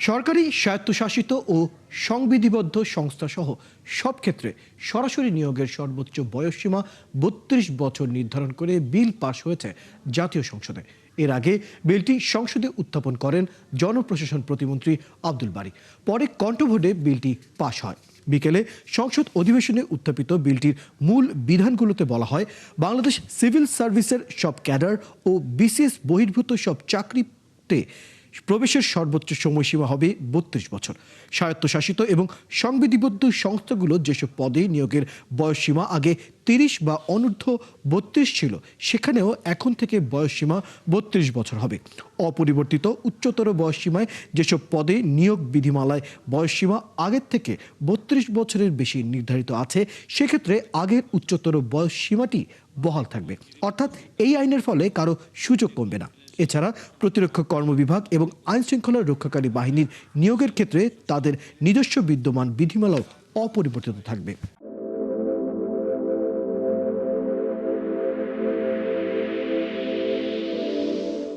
সরকারি স্বায়ত্তশাসিত ও সংবিধিবদ্ধ সংস্থাসহ সব ক্ষেত্রে সরাসরি নিয়োগের সর্বোচ্চ বয়সসীমা ৩২ বছর নির্ধারণ করে বিল পাশ হয়েছে জাতীয় সংসদে। এর আগে বিলটি সংসদে উত্থাপন করেন জনপ্রশাসন প্রতিমন্ত্রী আব্দুল বারী। পরে কণ্ঠভোটে বিলটি পাশ হয়। বিকেলে সংসদ অধিবেশনে উত্থাপিত বিলটির মূল বিধানগুলোতে বলা হয়, বাংলাদেশ সিভিল সার্ভিসের সব ক্যাডার ও বিসিএস বহির্ভূত সব চাকরিতে প্রবেশের সর্বোচ্চ সময়সীমা হবে ৩২ বছর। স্বায়ত্তশাসিত এবং সংবিধিবদ্ধ সংস্থাগুলো যেসব পদে নিয়োগের বয়সসীমা আগে ৩০ বা অনূর্ধ্ব ৩২ ছিল, সেখানেও এখন থেকে বয়সসীমা ৩২ বছর হবে। অপরিবর্তিত উচ্চতর বয়সসীমায় যেসব পদে নিয়োগ বিধিমালায় বয়সসীমা আগের থেকে ৩২ বছরের বেশি নির্ধারিত আছে, সেক্ষেত্রে আগের উচ্চতর বয়সসীমাটি বহাল থাকবে। অর্থাৎ এই আইনের ফলে কারো সুযোগ কমবে না। এছাড়া প্রতিরক্ষা কর্মবিভাগ এবং আইন শৃঙ্খলা রক্ষাকারী বাহিনীর নিয়োগের ক্ষেত্রে তাদের নিজস্ব বিদ্যমান বিধিমালাও অপরিবর্তিত থাকবে।